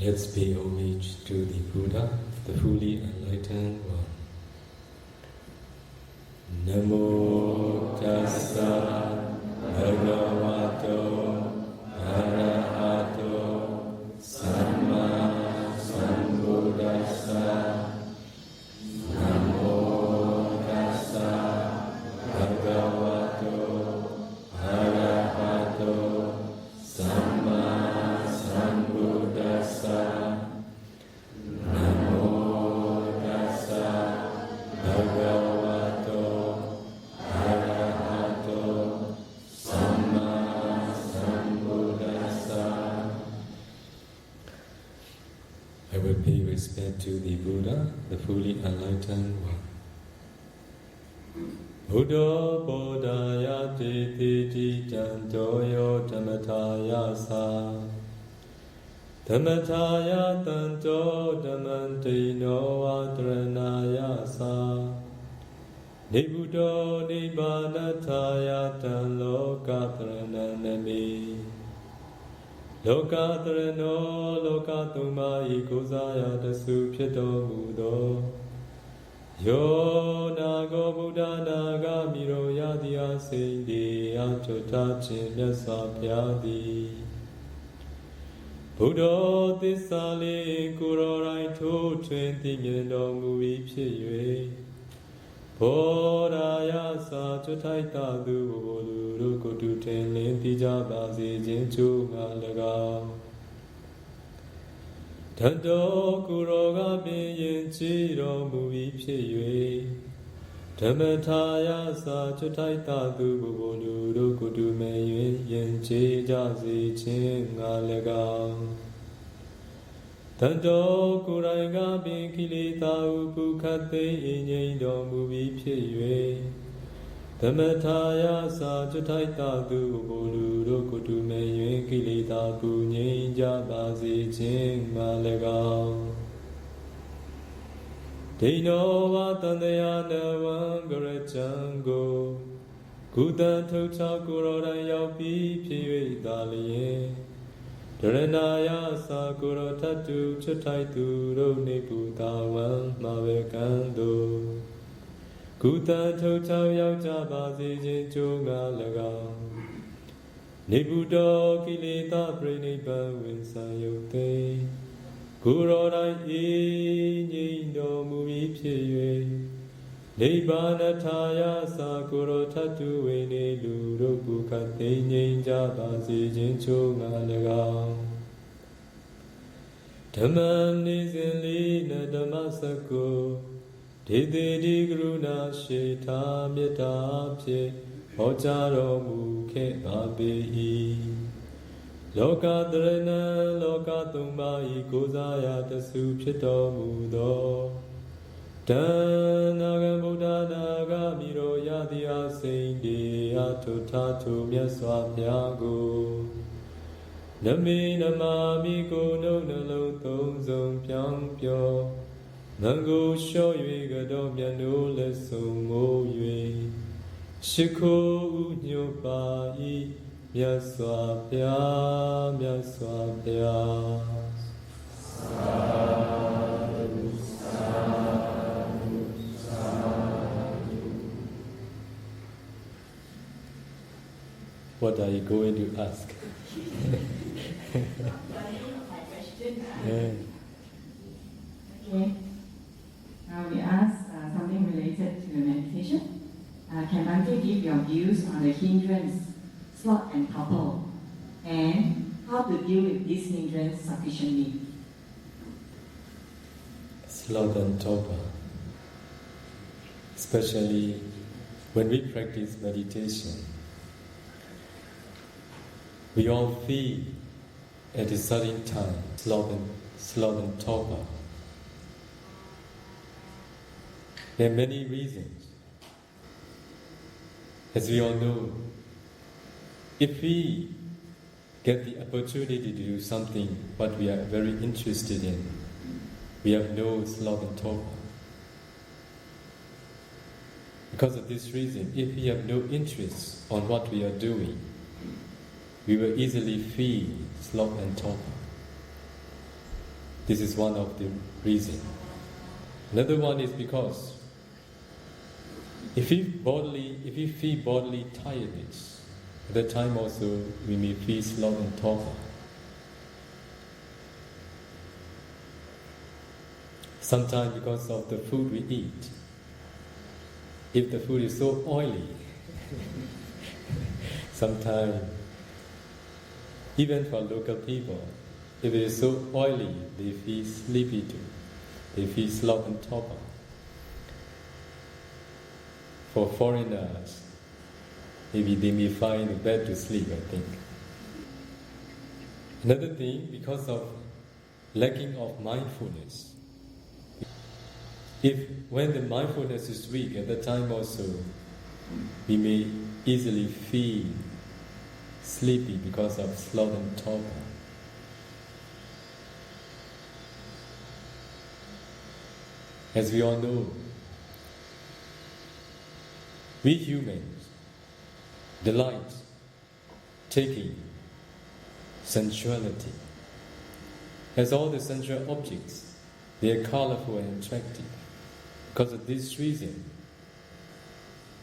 Let's pay homage to the Buddha, the fully enlightened one. Namo tassa bhagavato arahato samma sambuddhassa. Namo tassa bhagavato arahato samma sambuddhassa. Namo tassa bhagavato arahato samma sambuddhassa. I will pay respect to the Buddha, the fully enlightened one. Buddha bodhaya te te jantoyo dhammataya sa. Dhammataya tanto dhammantino adranaya sa. Nibuddho nibbanataya tan lokatrananami. Lokatrano lokatumma ikosaya dasu phito mudo. Yo nago Buddha naga miro yadiya sindi achota chin myasa pyadi. Buddha thissa le kuro rai thu twin ti myinတော်မူ၏ဖြစ်၍ဘောဓာယစာကျွတ်ထိုက်တာသူဘိုလ်လူတို့ကိုတူထင်လင်းသိကြပါစေခြင်းကျိုးငါ၎င်းတန်တော်ကိုရောကပင်ယင်ကြည်တော်မူ၏ဖြစ်၍ဓမ္မထာယစာကျွတ်ထိုက်တာသူဘိုလ်လူတို့ကိုတူမဲ့၍ယင်ကြည်ကြစေခြင်းငါ၎င်းတန်တော်ကိုယ်တိုင်ကပင်ကိလေသာဟုပုခတ်သိမ့်ငြိမ်တော်မူပြီးဖြစ်၍ဓမ္မထာယစာကျွတ်ထိုက်တာသူဘိုလ်လူတို့ကိုတူမဲ့၍ကိလေသာပူငြိမ်ကြပါစေခြင်းငါ၎င်းဒိနောဝတန္တယာနဝံကရကြံကိုကုသံထုတ်ချကိုယ်တော်တိုင်ရောက်ပြီးဖြစ်၍သာလျင်ဒရဏာယသာကိုရထတုချွတ်ထိုက်သူတို့နေပူတာဝံမဝေကံတို့ကုသထုတ်ချောင်းရောက်ကြပါစေခြင်းကြိုးငါ၎င်းနေပူတော်ကိလေသာပြိနိဗ္ဗာန်ဝင်ဆိုင်ယုတ်သိကိုရောတိုင်းဤငြိမ်တော်မူပြီးဖြစ်၍နိဗ္ဗာန်ထာယသာကိုရောထတုဝိနေလူတို့ပုခတ်သိငြိမ်ကြပါစေခြင်းချိုးငါ၎င်းဓမ္မနေစဉ်လေးနဓမ္မစကုဒေတိတိကရုဏာရှိထာမေတ္တာဖြင့်ဟောကြားတော်မူခဲ့ပါပေ၏လောကတရဏံလောကသုံးပါးဤကိုးစားရာတဆူဖြစ်တော်မူသောတဏ္ဍာဂဗုဒ္ဓနာဂမိရောယတိအစိန်တေအထုထာထုမြတ်စွာဘုရားကိုနမေနမာမိကိုနှုတ်နှလုံးသုံးစုံပြောင်းပြောမံကိုလျှော့၍ကတော့မြတ်နိုးလက်ဆုံးမိုး၍ရှိခိုးဥညွတ်ပါ၏မြတ်စွာဘုရားမြတ်စွာဘုရားWhat are you going to ask? Okay. Now we ask something related to the meditation. Can Bhante give your views on the hindrance, sloth and torpor, and how to deal with this hindrance sufficiently? Sloth and torpor, especially when we practice meditation. We all feel at a certain time sloth and torpor. There are many reasons. As we all know, if we get the opportunity to do something what we are very interested in, we have no sloth and torpor. Because of this reason, if we have no interest on what we are doing, we will easily feel sloth and torpor. This is one of the reasons. Another one is because if we feel bodily tiredness, at that time also we may feel sloth and torpor. Sometimes because of the food we eat. If the food is so oily, sometimes even for local people, if it is so oily, they feel sleepy too. They feel sloth and torpor. For foreigners, maybe they may find a bed to sleep, I think. Another thing, because of lacking of mindfulness. When the mindfulness is weak, at that time also, we may easily feel sleepy because of sloth and torpor. As we all know, we humans delight taking sensuality. As all the sensual objects, they are colorful and attractive. Because of this reason,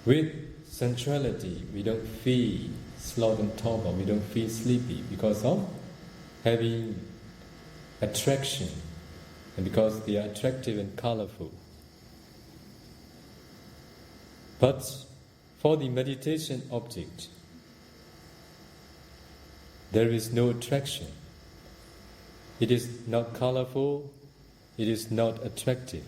with sensuality, we don't feel sloth and torpor, we don't feel sleepy because of having attraction and because they are attractive and colorful. But for the meditation object, there is no attraction. It is not colorful, it is not attractive.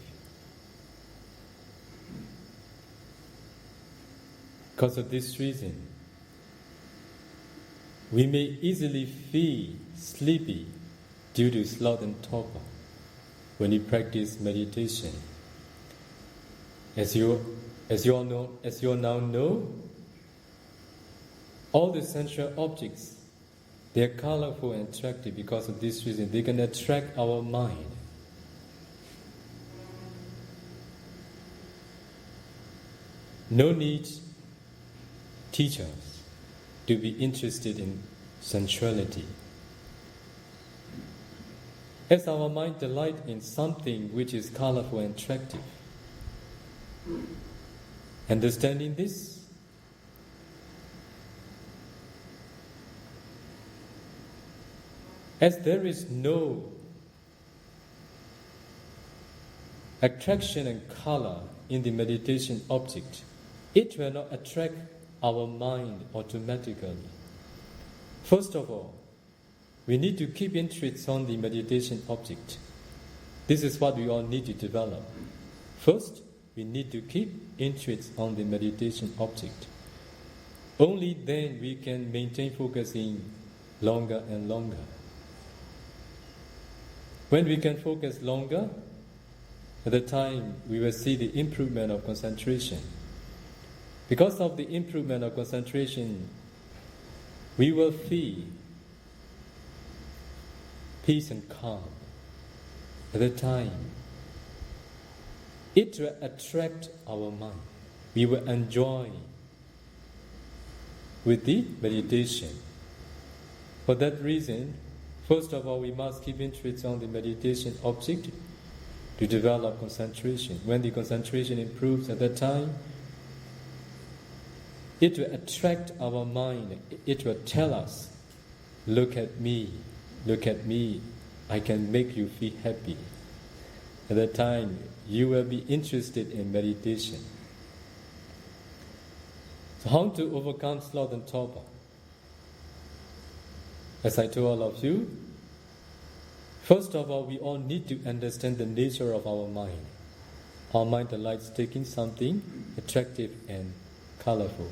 Because of this reason, we may easily feel sleepy due to sloth and torpor when we practice meditation. As you now know, all the sensual objects, they are colorful and attractive. Because of this reason, they can attract our mind. No need teach us to be interested in sensuality. As our mind delights in something which is colorful and attractive, understanding this, as there is no attraction and color in the meditation object, it will not attract our mind automatically. First of all, we need to keep interest on the meditation object. This is what we all need to develop. First, we need to keep interest on the meditation object. Only then we can maintain focusing longer and longer. When we can focus longer, at the time we will see the improvement of concentration. Because of the improvement of concentration, we will feel peace and calm. At the time, it will attract our mind. We will enjoy with the meditation. For that reason, first of all, we must keep interest on the meditation object to develop concentration. When the concentration improves at that time, it will attract our mind. It will tell us, look at me, I can make you feel happy. At that time, you will be interested in meditation. So how to overcome sloth and torpor? As I told all of you, first of all, we all need to understand the nature of our mind. Our mind delights taking something attractive and colorful.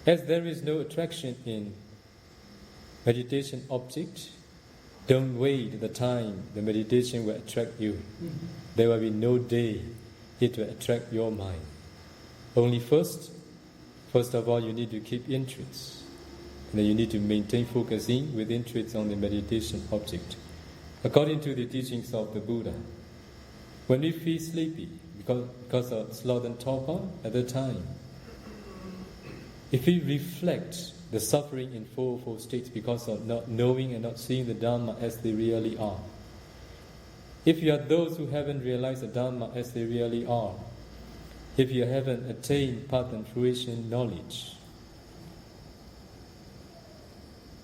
As there is no attraction in meditation object, don't wait the time the meditation will attract you. There will be no day it will attract your mind. Only first of all, you need to keep interest. And then you need to maintain focusing with interest on the meditation object. According to the teachings of the Buddha, when we feel sleepy because of sloth and torpor at the time, if we reflect the suffering in fourfold states because of not knowing and not seeing the Dharma as they really are, If you are those who haven't realized the Dharma as they really are, if you haven't attained path and fruition knowledge,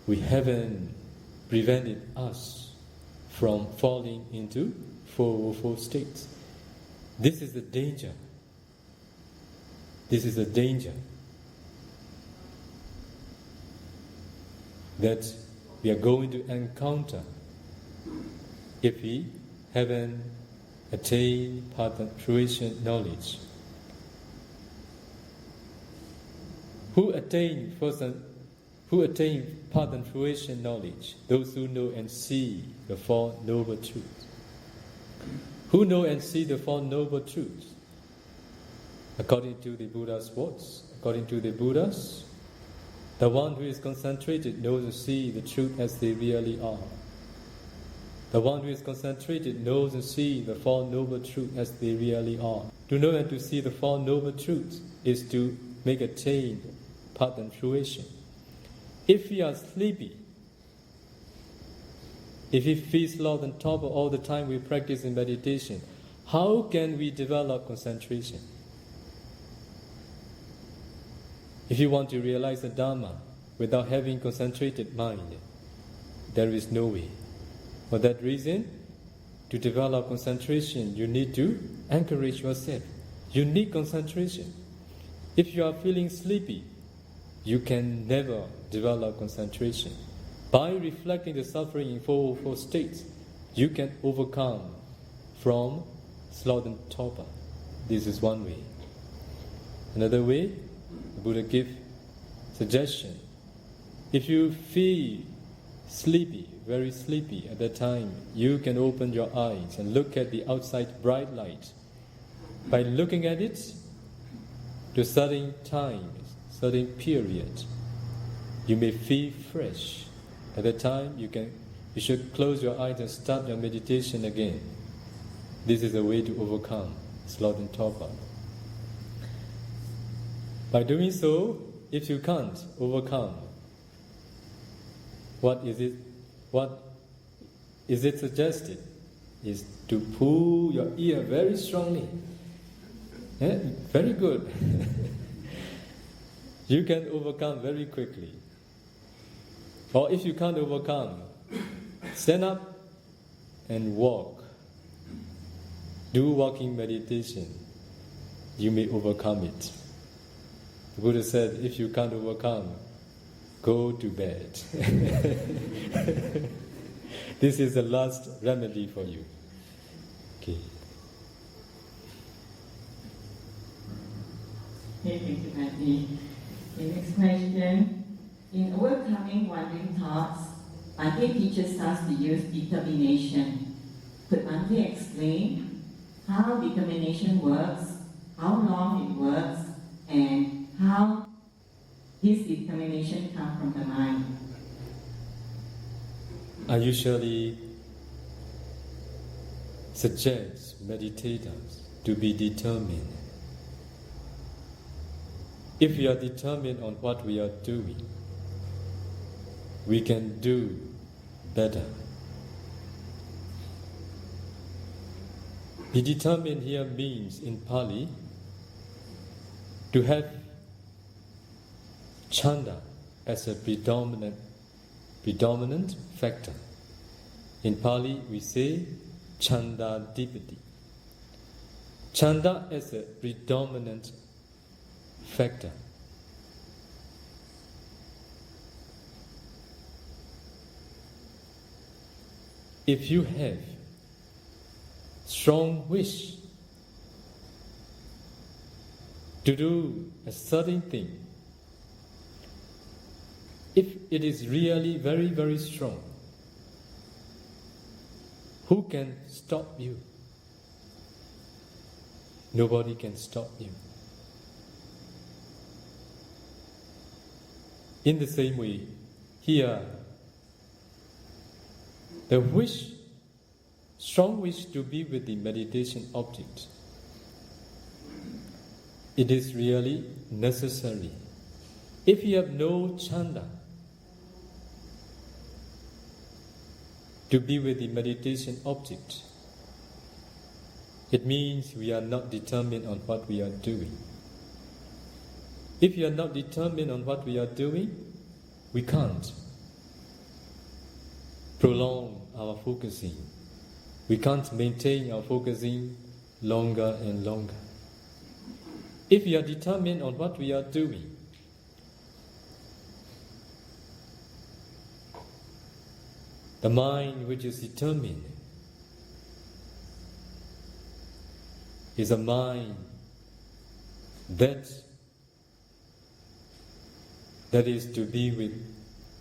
we haven't prevented us from falling into 404 states. This is the danger. This is the danger that we are going to encounter if we haven't attained path and fruition knowledge. Who attain path and fruition knowledge? Those who know and see the Four Noble Truths. Who know and see the Four Noble Truths? According to the Buddha's words, according to the Buddhas, the one who is concentrated knows and sees the truth as they really are. The one who is concentrated knows and sees the Four Noble Truths as they really are. To know and to see the Four Noble Truths is to make attain path and fruition. If we are sleepy, if we feel lost and torpor all the time we practice in meditation, how can we develop concentration? If you want to realize the Dharma without having concentrated mind, there is no way. For that reason, to develop concentration, you need to encourage yourself. You need concentration. If you are feeling sleepy, you can never develop concentration. By reflecting the suffering in 404 states, you can overcome from sloth and torpor. This is one way. Another way, the Buddha gives suggestion. If you feel sleepy, very sleepy at that time, you can open your eyes and look at the outside bright light. By looking at it, to certain time, certain period, you may feel fresh. At that time, you should close your eyes and start your meditation again. This is a way to overcome sloth and torpor. By doing so, if you can't overcome, what is it suggested? Is to pull your ear very strongly. Very good. You can overcome very quickly. Or if you can't overcome, stand up and walk. Do walking meditation. You may overcome it. The Buddha said, if you can't overcome, go to bed. This is the last remedy for you. Okay. Thank you, Bhante. The next question. In overcoming wandering thoughts, Bhante teaches us to use determination. Could Bhante explain how determination works, how long it works, and how this determination comes from the mind? I usually suggest meditators to be determined. If we are determined on what we are doing, we can do better. Be determined here means, in Pali, to have chanda as a predominant factor. In Pali, we say chandadipati. Chanda as a predominant factor. If you have strong wish to do a certain thing, if it is really very, very strong, who can stop you? Nobody can stop you. In the same way, here, the wish, strong wish to be with the meditation object, it is really necessary. If you have no chanda to be with the meditation object, It means we are not determined on what we are doing. If we are not determined on what we are doing, we can't prolong our focusing. We can't maintain our focusing longer and longer. If we are determined on what we are doing, the mind which is determined is a mind that is to be with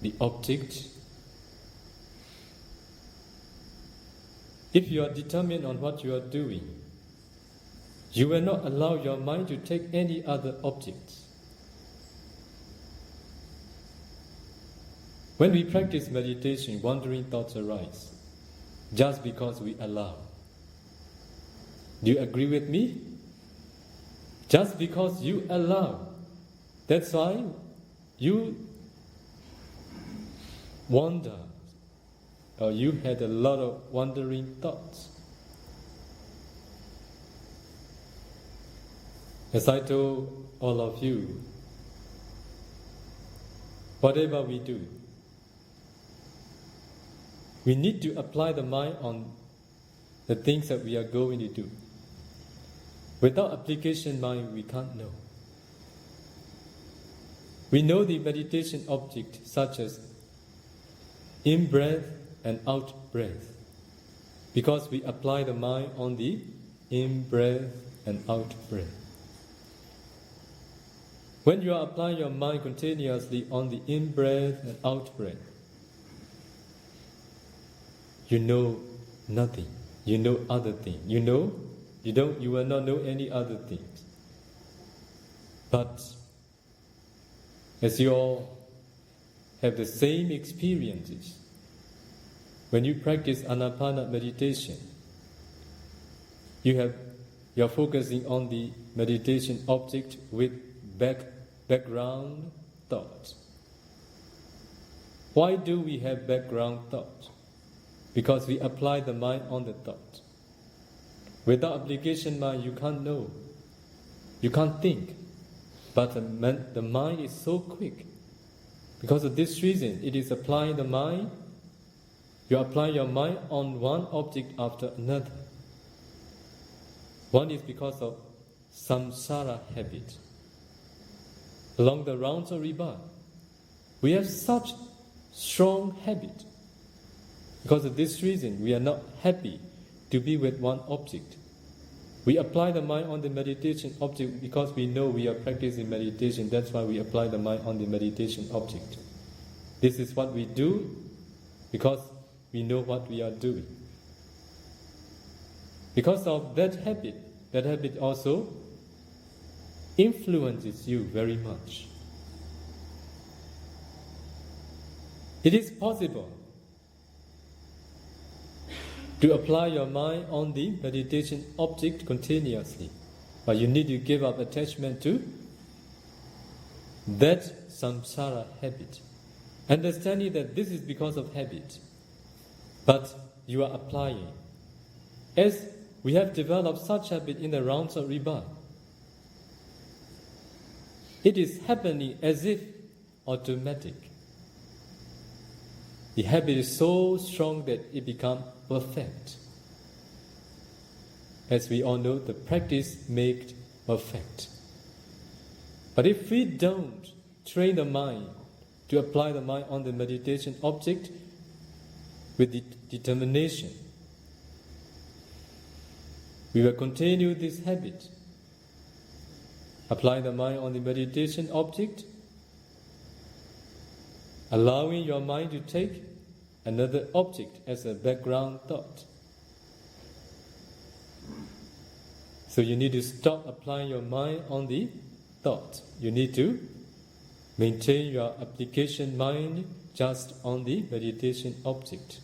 the object. If you are determined on what you are doing, you will not allow your mind to take any other objects. When we practice meditation, wandering thoughts arise just because we allow. Do you agree with me? Just because you allow. That's why you wander, or you had a lot of wandering thoughts. As I told all of you, whatever we do, we need to apply the mind on the things that we are going to do. Without application mind, we can't know. We know the meditation object such as in-breath and out-breath because we apply the mind on the in-breath and out-breath. When you are applying your mind continuously on the in-breath and out-breath, you know nothing. You know other things. You will not know any other things. But as you all have the same experiences, when you practice Anapana meditation, you are focusing on the meditation object with background thoughts. Why do we have background thoughts? Because we apply the mind on the thought. Without application mind, you can't know. You can't think. But the mind is so quick. Because of this reason, it is applying the mind. You apply your mind on one object after another. One is because of samsara habit. Along the rounds of rebirth, we have such strong habit. Because of this reason, we are not happy to be with one object. We apply the mind on the meditation object because we know we are practicing meditation. That's why we apply the mind on the meditation object. This is what we do because we know what we are doing. Because of that habit also influences you very much. It is possible to apply your mind on the meditation object continuously, but you need to give up attachment to that samsara habit. Understanding that this is because of habit, but you are applying. As we have developed such habit in the rounds of rebirth, it is happening as if automatic. The habit is so strong that it becomes perfect. As we all know, the practice makes perfect. But if we don't train the mind to apply the mind on the meditation object with determination, we will continue this habit. Apply the mind on the meditation object, allowing your mind to take another object as a background thought. So you need to stop applying your mind on the thought. You need to maintain your application mind just on the meditation object.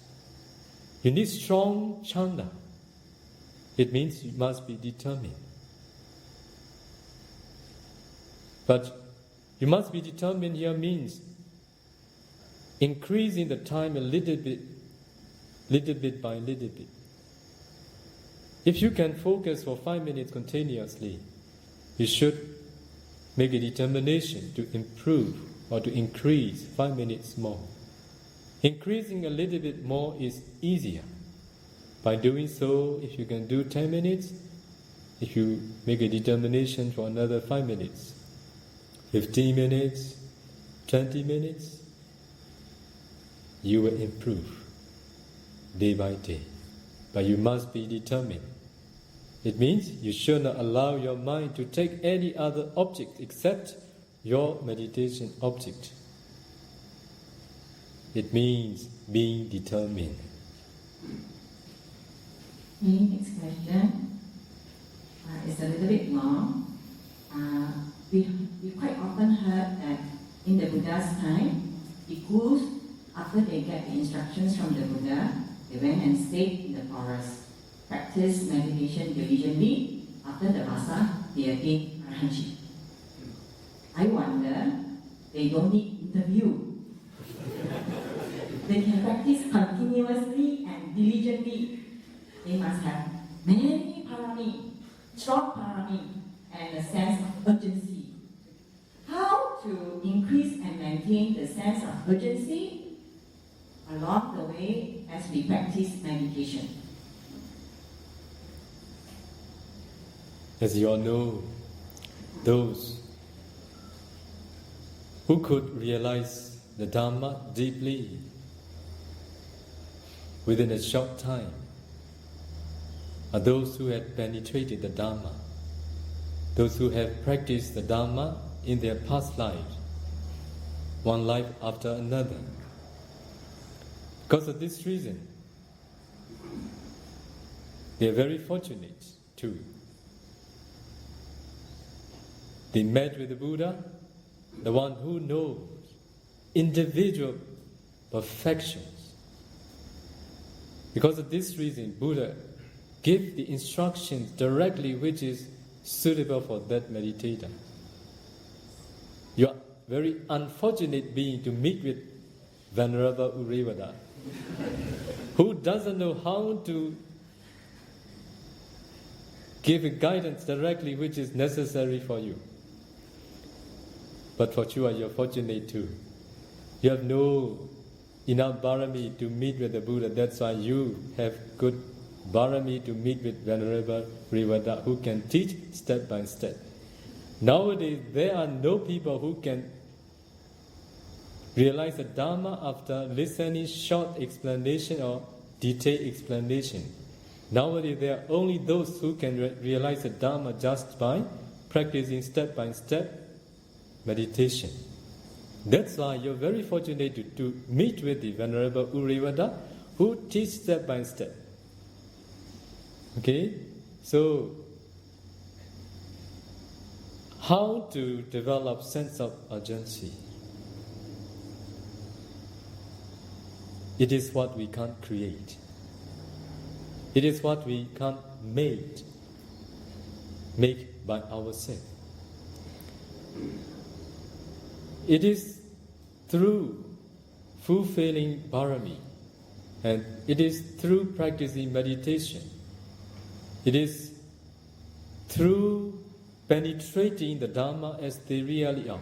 You need strong chanda. It means you must be determined. But you must be determined here means increasing the time a little bit by little bit. If you can focus for 5 minutes continuously, you should make a determination to improve or to increase 5 minutes more. Increasing a little bit more is easier. By doing so, if you can do 10 minutes, if you make a determination for another 5 minutes, 15 minutes, 20 minutes, you will improve day by day. But you must be determined. It means you should not allow your mind to take any other object except your meditation object. It means being determined. Next question is a little bit long. We quite often heard that in the Buddha's time, bhikkhus, after they get the instructions from the Buddha, they went and stayed in the forest, practiced meditation diligently. After the vasa, they attained arahantship. I wonder, they don't need interview. They can practice continuously and diligently. They must have many parami, strong parami, and a sense of urgency. How to increase and maintain the sense of urgency along the way as we practice meditation? As you all know, those who could realize the Dhamma deeply within a short time are those who have penetrated the Dhamma, those who have practiced the Dhamma in their past lives, one life after another. Because of this reason, they are very fortunate too. They met with the Buddha, the one who knows individual perfections. Because of this reason, Buddha gave the instructions directly which is suitable for that meditator. You are very unfortunate being to meet with Venerable U Revata, who doesn't know how to give a guidance directly which is necessary for you. But for sure, you're fortunate too. You have no enough barami to meet with the Buddha. That's why you have good barami to meet with Venerable Revata, who can teach step by step. Nowadays, there are no people who can realize the Dhamma after listening short explanation or detailed explanation. Nowadays, there are only those who can realize the Dhamma just by practicing step by step meditation. That's why you're very fortunate to meet with the Venerable U Revata, who teaches step by step. Okay? So, how to develop sense of urgency? It is what we can't create. It is what we can't make by ourselves. It is through fulfilling parami, and it is through practicing meditation. It is through penetrating the Dhamma as they really are,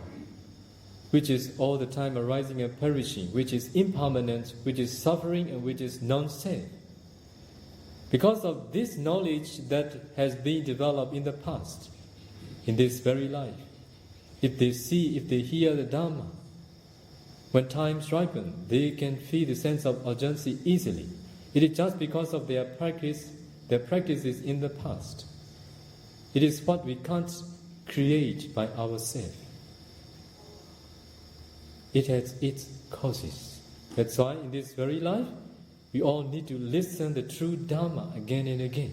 which is all the time arising and perishing, which is impermanent, which is suffering, and which is non-self. Because of this knowledge that has been developed in the past, in this very life, if they see, if they hear the Dhamma, when times ripen, they can feel the sense of urgency easily. It is just because of their practices in the past. It is what we can't create by ourselves. It has its causes. That's why in this very life, we all need to listen the true Dhamma again and again.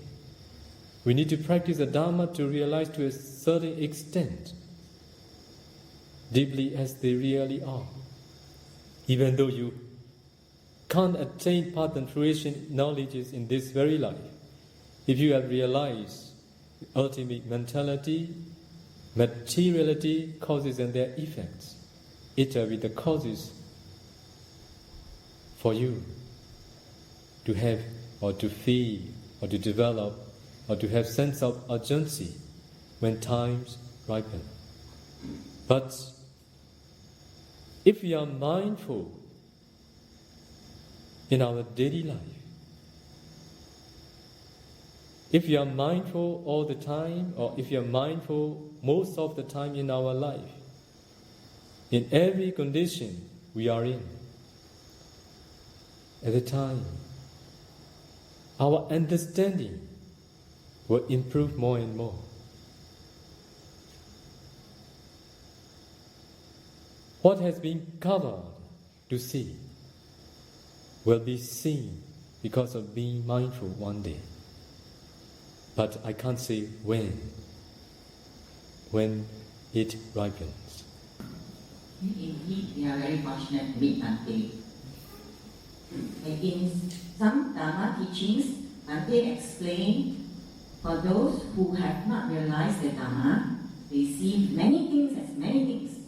We need to practice the Dhamma to realize to a certain extent, deeply as they really are. Even though you can't attain path and fruition knowledges in this very life, if you have realized ultimate mentality, materiality, causes and their effects, it will be the causes for you to have or to feel or to develop or to have sense of urgency when times ripen. But if we are mindful in our daily life, if you are mindful all the time, or if you are mindful most of the time in our life, in every condition we are in, at the time, our understanding will improve more and more. What has been covered to see will be seen because of being mindful one day. But I can't say when it ripens. Indeed, we are very fortunate to meet Bhante. In some Dharma teachings, Bhante explained, for those who have not realized the Dharma, they see many things as many things.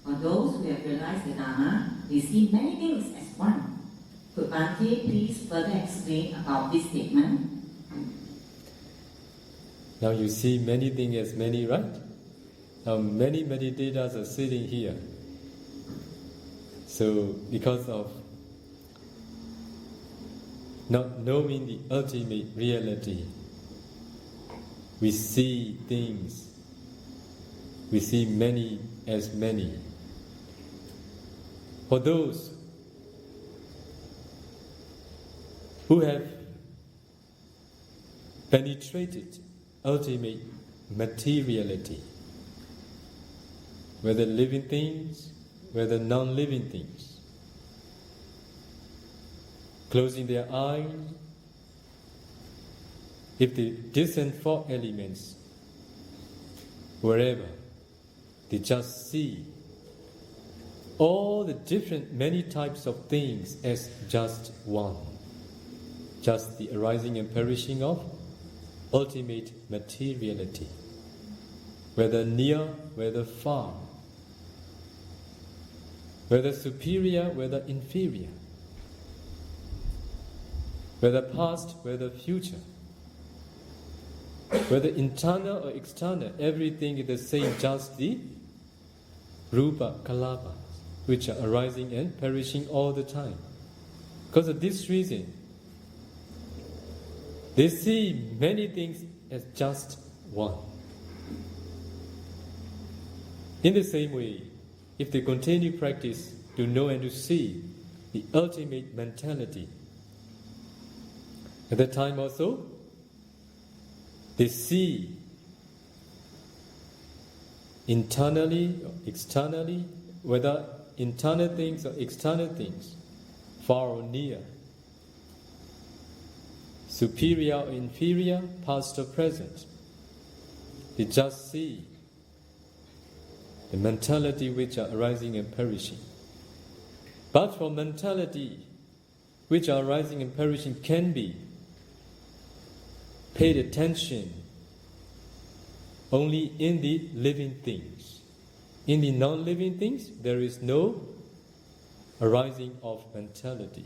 For those who have realized the Dharma, they see many things as one. Could Bhante please further explain about this statement? Now you see many things as many, right? Now many meditators are sitting here. So because of not knowing the ultimate reality, we see things, we see many as many. For those who have penetrated ultimate materiality, whether living things, whether non-living things, closing their eyes, if they discern four elements, wherever, they just see all the different many types of things as just one, just the arising and perishing of ultimate materiality, whether near, whether far, whether superior, whether inferior, whether past, whether future, whether internal or external, everything is the same, just the rupa kalapa, which are arising and perishing all the time. Because of this reason, they see many things as just one. In the same way, if they continue practice to know and to see the ultimate mentality, at that time also, they see internally or externally, whether internal things or external things, far or near, superior or inferior, past or present. They just see the mentality which are arising and perishing. But for mentality which are arising and perishing can be paid attention only in the living things. In the non-living things, there is no arising of mentality.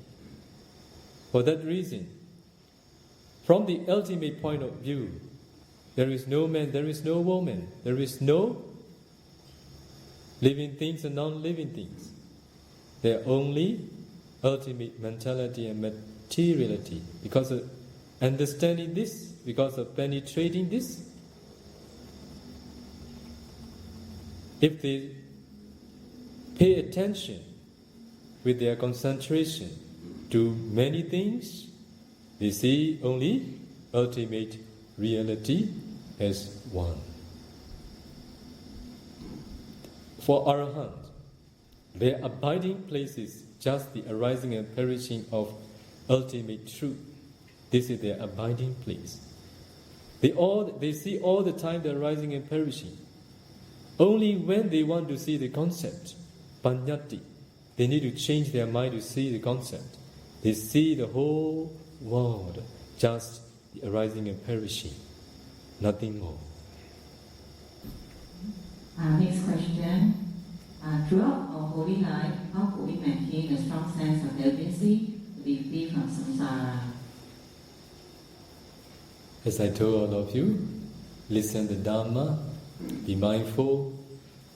For that reason, from the ultimate point of view, there is no man, there is no woman, there is no living things and non-living things. They are only ultimate mentality and materiality. Because of understanding this, because of penetrating this, if they pay attention with their concentration to many things, they see only ultimate reality as one. For Arahants, their abiding place is just the arising and perishing of ultimate truth. This is their abiding place. They see all the time the arising and perishing. Only when they want to see the concept, panyati, they need to change their mind to see the concept. They see the whole world, just the arising and perishing, nothing more. Next question. Throughout our holy life, how could we maintain a strong sense of urgency to be free from samsara? As I told all of you, listen to Dhamma, be mindful,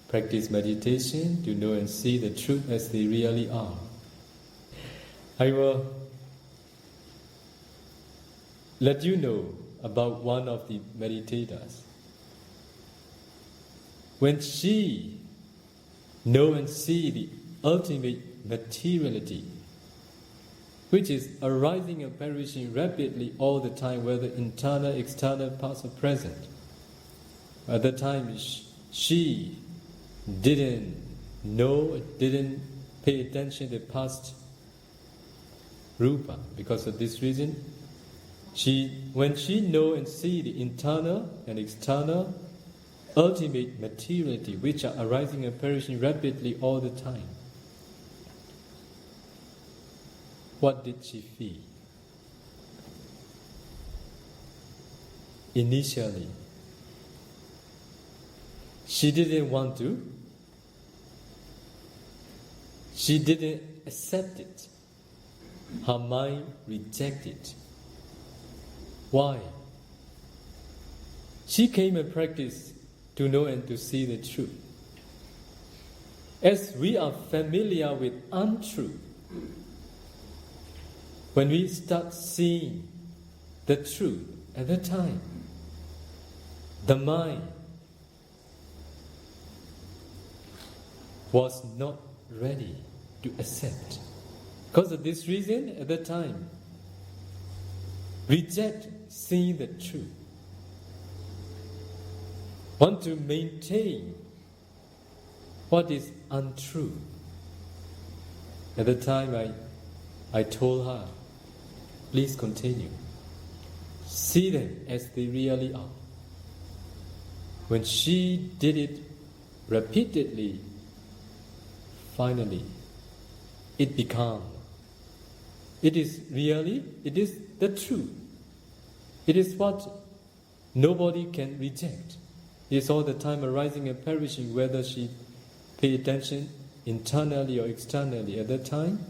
practice meditation to know and see the truth as they really are. I will let you know about one of the meditators. When she know and see the ultimate materiality, which is arising and perishing rapidly all the time, whether internal, external, past or present. At the time, she didn't know, didn't pay attention to past rupa. Because of this reason, when she know and see the internal and external ultimate materiality, which are arising and perishing rapidly all the time, what did she feel? Initially, she didn't want to. She didn't accept it. Her mind rejected it. Why? She came and practiced to know and to see the truth. As we are familiar with untruth, when we start seeing the truth at that time, the mind was not ready to accept. Because of this reason, at that time, reject seeing the truth. Want to maintain what is untrue. At the time, I told her, please continue. See them as they really are. When she did it repeatedly, finally, it became. It is the truth. It is what nobody can reject. It is all the time arising and perishing, whether she pay attention internally or externally. At that time,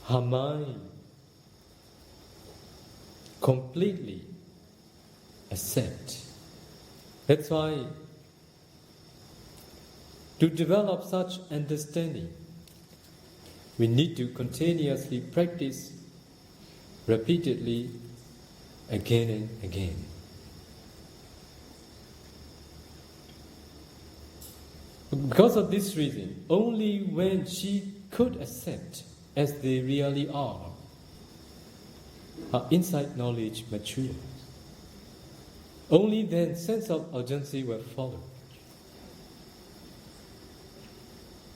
her mind completely accept. That's why to develop such understanding, we need to continuously practice repeatedly again and again. Because of this reason, only when she could accept as they really are, her insight knowledge matured. Only then sense of urgency will follow.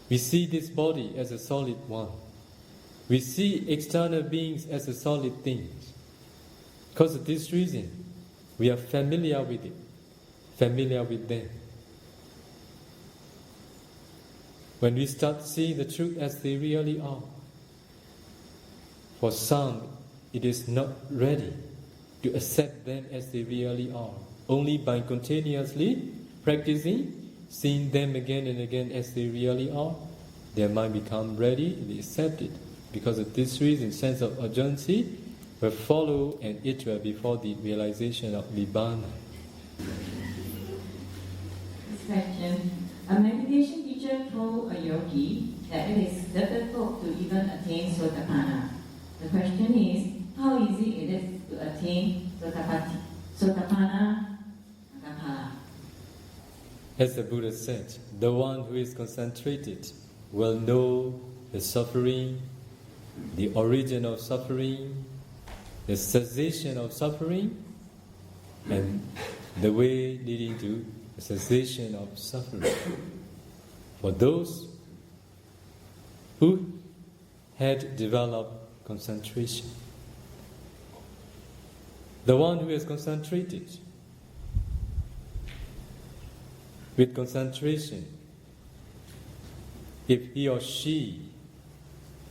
We see this body as a solid one. We see external beings as a solid things. Because of this reason, we are familiar with it, familiar with them. When we start seeing the truth as they really are, for some, it is not ready to accept them as they really are. Only by continuously practicing, seeing them again and again as they really are, their mind become ready, they accept it. Because of this reason, sense of urgency will follow and it will before the realization of Nibbana. This question. A meditation teacher told a yogi that it is difficult to even attain Sotapanna. The question is, how easy it is to attain Sotapanna Magaphala? As the Buddha said, the one who is concentrated will know the suffering, the origin of suffering, the cessation of suffering, and the way leading to the cessation of suffering. For those who had developed concentration, the one who is concentrated with concentration, if he or she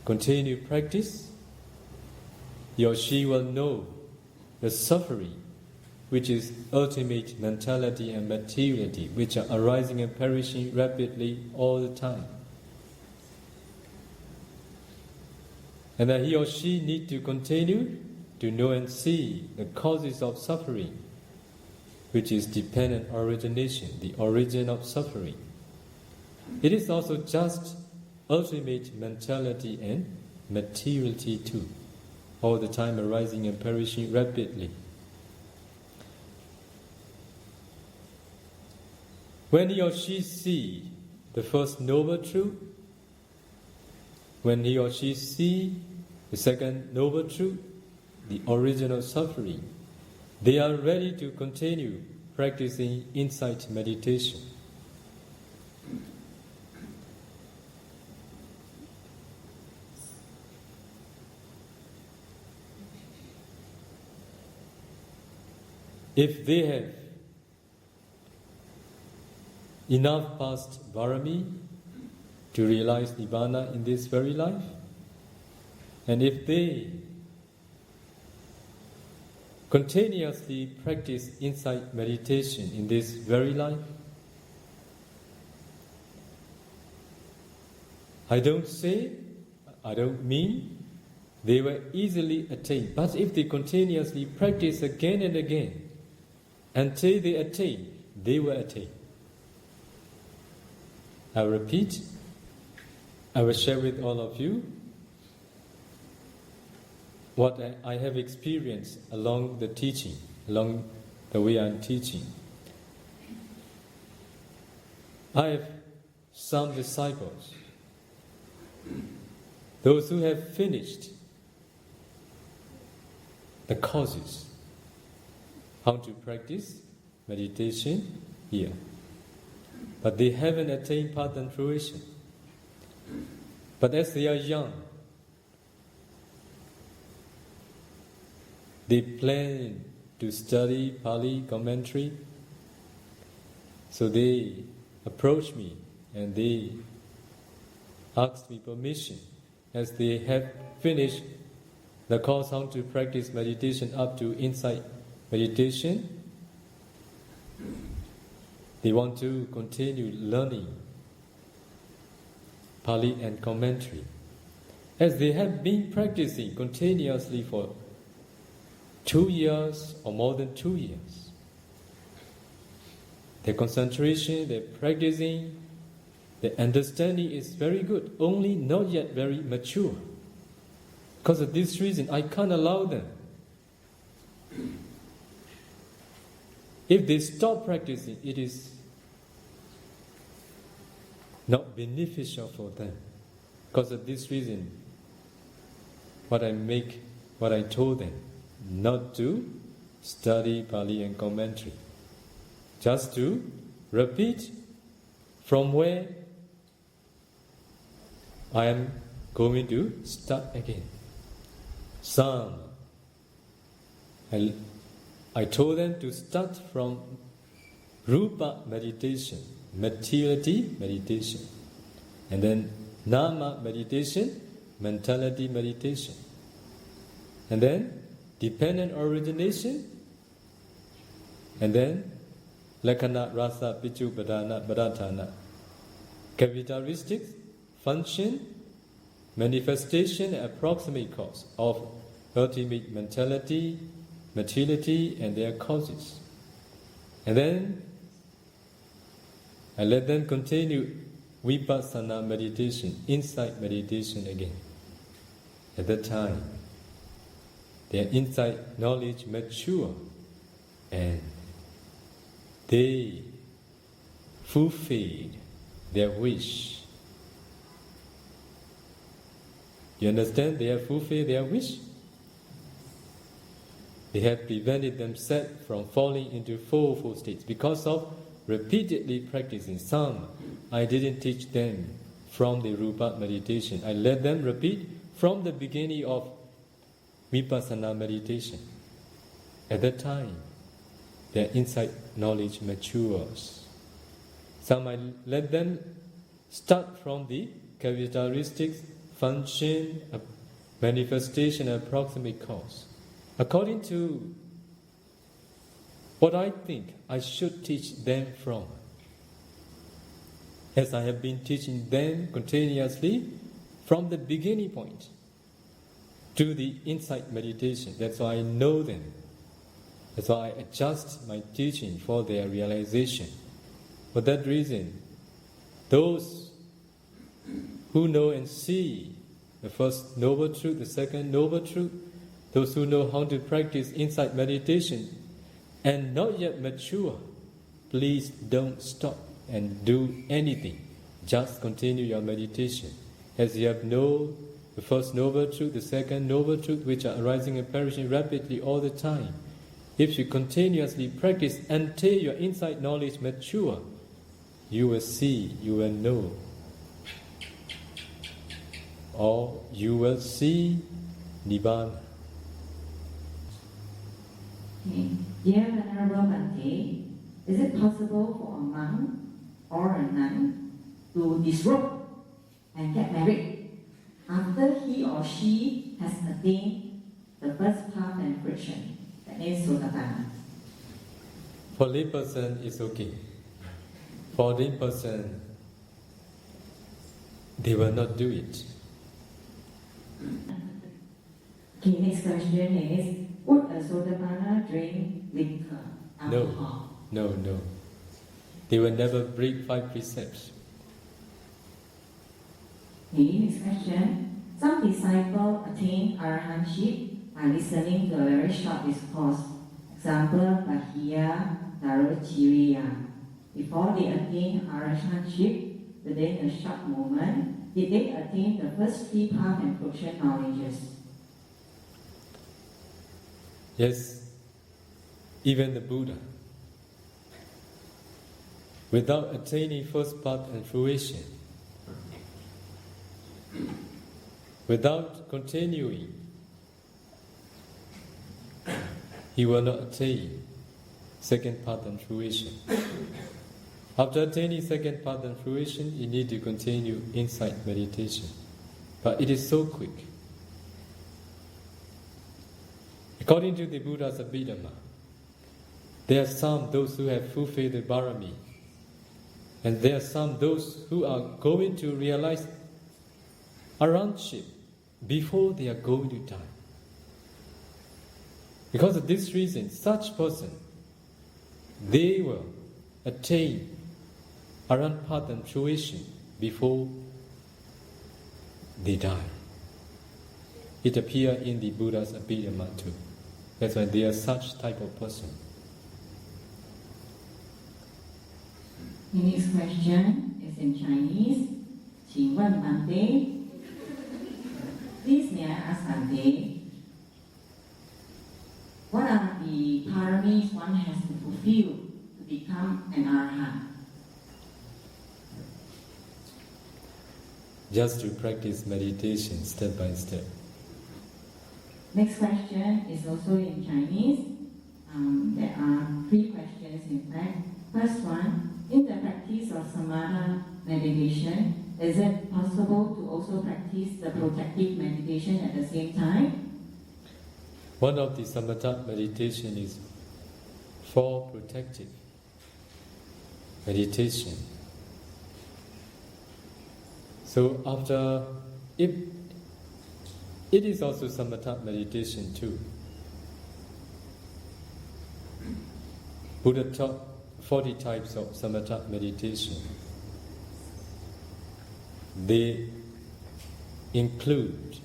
continue practice, he or she will know the suffering, which is ultimate mentality and materiality, which are arising and perishing rapidly all the time. And that he or she need to continue to know and see the causes of suffering, which is dependent origination, the origin of suffering. It is also just ultimate mentality and materiality too, all the time arising and perishing rapidly. When he or she sees the first noble truth, when he or she sees the second noble truth, the original suffering, they are ready to continue practicing insight meditation. If they have enough past Bharami to realize Nibbana in this very life, and if they continuously practice insight meditation in this very life, I don't mean they will easily attain, but if they continuously practice again and again, until they attain, they will attain. I repeat, I will share with all of you what I have experienced along the teaching, along the way I'm teaching. I have some disciples, those who have finished the courses, how to practice meditation here. But they haven't attained path and fruition. But as they are young, they plan to study Pali commentary. So they approached me and they asked me permission, as they have finished the course how to practice meditation up to insight meditation. They want to continue learning Pali and commentary, as they have been practicing continuously for 2 years or more than 2 years. Their concentration, their practicing, their understanding is very good, only not yet very mature. Because of this reason, I can't allow them. If they stop practicing, it is not beneficial for them. Because of this reason, what I told them, not to study Pali and commentary, just to repeat from where I am going to start again. Some, I told them to start from Rupa meditation, materiality meditation, and then Nama meditation, mentality meditation, and then dependent origination, and then Lakkhana, Rasa, Pichu, Padana, Baratana, characteristics, function, manifestation, and approximate cause of ultimate mentality, materiality, and their causes. And then I let them continue vipassana meditation, insight meditation again. At that time, their insight knowledge mature and they fulfilled their wish. You understand? They have fulfilled their wish. They have prevented themselves from falling into fourfold states because of repeatedly practicing. Some, I didn't teach them from the Rupa meditation. I let them repeat from the beginning of vipassana meditation. At that time, their insight knowledge matures. Some, I let them start from the characteristics, function, manifestation, and approximate cause, according to what I think I should teach them from, as I have been teaching them continuously from the beginning point. do the insight meditation. That's why I know them. That's why I adjust my teaching for their realization. For that reason, those who know and see the first noble truth, the second noble truth, those who know how to practice insight meditation and not yet mature, please don't stop and do anything. Just continue your meditation. As you have known the first noble truth, the second noble truth, which are arising and perishing rapidly all the time, if you continuously practice until your insight knowledge mature, you will see, you will know. Or you will see Nibbana. Okay. Dear Venerable Bhante, is it possible for a monk or a nun to disrobe and get married after he or she has attained the first path and friction, that is Sotapanna? For layperson, it's okay. For layperson, they will not do it. Okay, next question is, would a Sotapanna drink liquor, alcohol? No. They will never break 5 precepts. Okay, next question. Some disciples attain arahantship by listening to a very short discourse. Example, Bahia, Darochiriya. Before they attain arahantship, within a short moment, did they attain the first 3 path and fruition knowledges? Yes, even the Buddha, without attaining first path and fruition, without continuing, he will not attain second path and fruition. After attaining second path and fruition, you need to continue insight meditation. But it is so quick. According to the Buddha's Abhidhamma, there are some those who have fulfilled the Bharami, and there are some those who are going to realize arahantship before they are going to die. Because of this reason, such person, they will attain arahant path and fruition before they die. It appears in the Buddha's Abhidhamma too. That's why they are such type of person. The next question is in Chinese. 请问 Bhante, please may I ask Bhante, what are the paramis one has to fulfill to become an arahant? Just to practice meditation step by step. Next question is also in Chinese. There are 3 questions in fact. First one, in the practice of samatha meditation, is it possible to also practice the protective meditation at the same time? One of the samatha meditation is for protective meditation. So after, it is also samatha meditation too. Buddha taught 40 types of samatha meditation. They include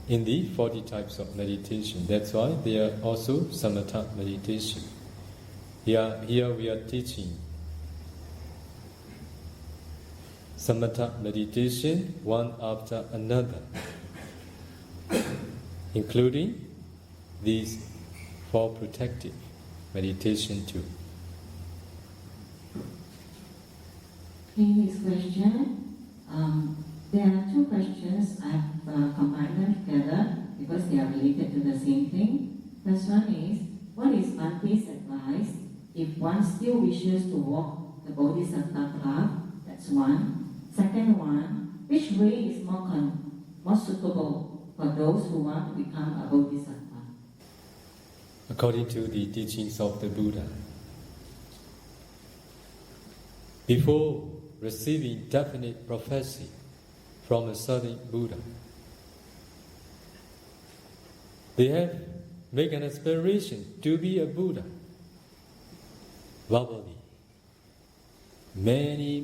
in the 40 types of meditation. That's why they are also samatha meditation. Here we are teaching samatha meditation one after another, including these 4 protective meditation too. Okay, next question. There are 2 questions. I've combined them together because they are related to the same thing. First one is, what is Bhante's advice if one still wishes to walk the Bodhisattva path? That's one. Second one, which way is more suitable for those who want to become a Bodhisattva? According to the teachings of the Buddha, before receiving definite prophecy from a certain Buddha, They have made an aspiration to be a Buddha verbally. Many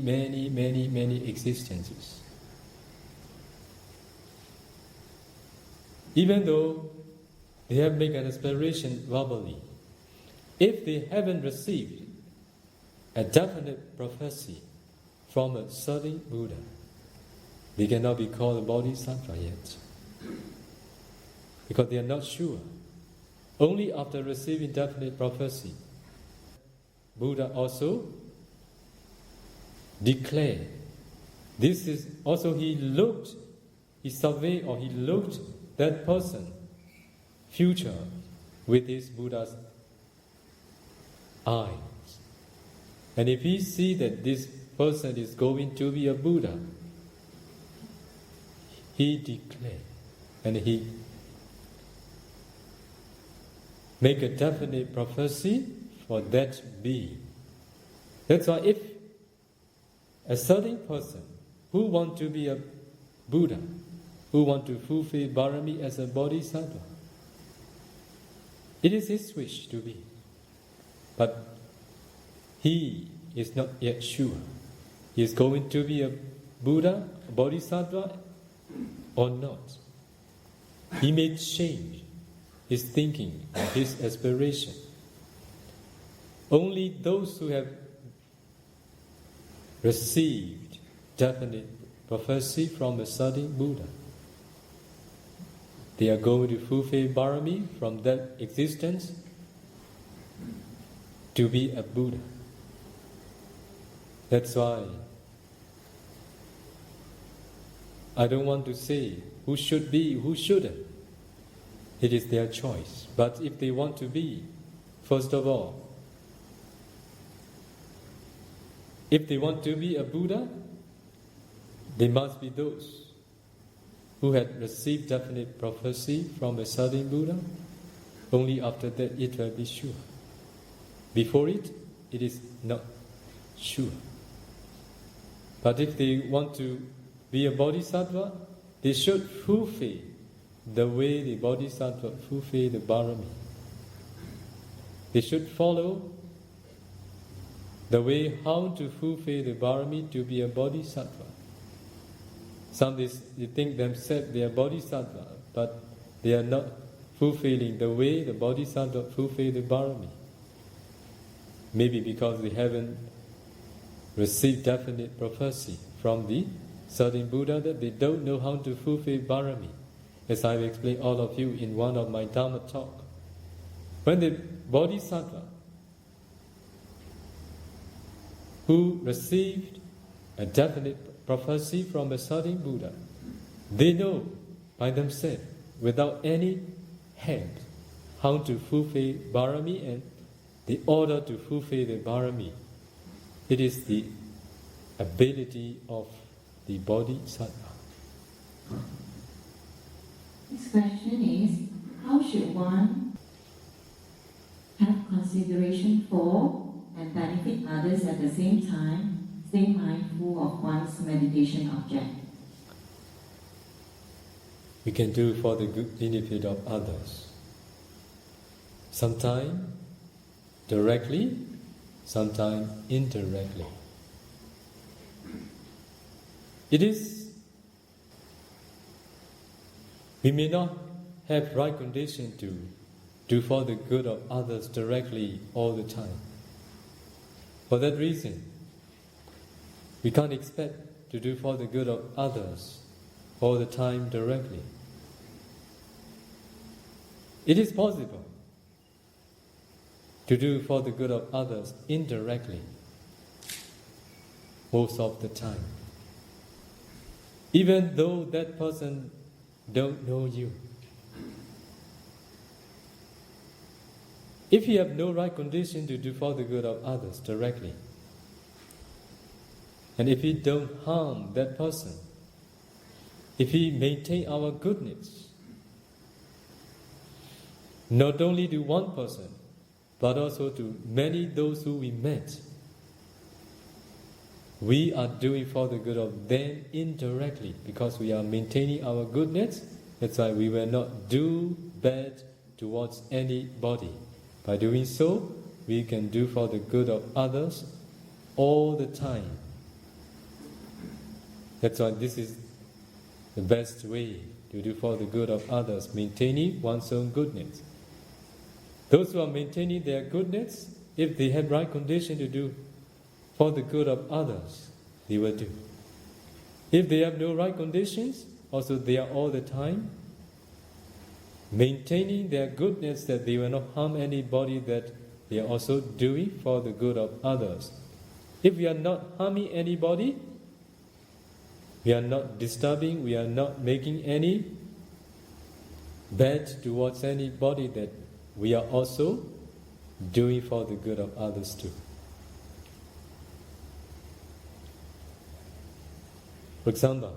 existences. Even though they have made an aspiration verbally, if they haven't received a definite prophecy from a certain Buddha, they cannot be called a bodhisattva yet. Because they are not sure. Only after receiving definite prophecy, Buddha also declared. This is also he surveyed or he looked that person, future, with his Buddha's eyes. And if he see that this person is going to be a Buddha, he declared and he make a definite prophecy for that being. That's why if a certain person who want to be a Buddha, who want to fulfill Bharami as a bodhisattva, it is his wish to be. But he is not yet sure. He is going to be a Buddha, a bodhisattva, or not. He may change his thinking, his aspiration. Only those who have received definite prophecy from a certain Buddha, they are going to fulfill Bharami from that existence to be a Buddha. That's why I don't want to say who should be, who shouldn't. It is their choice. But if they want to be, first of all, if they want to be a Buddha, they must be those who had received definite prophecy from a certain Buddha. Only after that it will be sure. Before it, it is not sure. But if they want to be a bodhisattva, they should fulfill the way the bodhisattva fulfill the Bharami. They should follow the way how to fulfill the Bharami to be a bodhisattva. Some they think themselves they are bodhisattva, but they are not fulfilling the way the bodhisattva fulfill the Bharami. Maybe because they haven't received definite prophecy from the certain Buddha that they don't know how to fulfill Bharami. As I've explained all of you in one of my Dharma talk. When the bodhisattva who received a definite prophecy from a certain Buddha, they know by themselves, without any help, how to fulfill Bharami and the order to fulfill the Bharami. It is the ability of the bodhisattva. This question is, how should one have consideration for and benefit others at the same time, stay mindful of one's meditation object? We can do for the good benefit of others. Sometimes directly, sometimes indirectly. We may not have right condition to do for the good of others directly all the time. For that reason, we can't expect to do for the good of others all the time directly. It is possible to do for the good of others indirectly most of the time, even though that person don't know you. If you have no right condition to do for the good of others directly, and if we don't harm that person, if we maintain our goodness, not only to one person, but also to many those who we met, we are doing for the good of them indirectly because we are maintaining our goodness That's why we will not do bad towards anybody. By doing so, we can do for the good of others all the time. That's why this is the best way to do for the good of others, maintaining one's own goodness. Those who are maintaining their goodness, if they have right condition to do for the good of others, they will do. If they have no right conditions, also they are all the time maintaining their goodness, that they will not harm anybody, that they are also doing for the good of others. If we are not harming anybody, we are not disturbing, we are not making any bad towards anybody, that we are also doing for the good of others too. For example,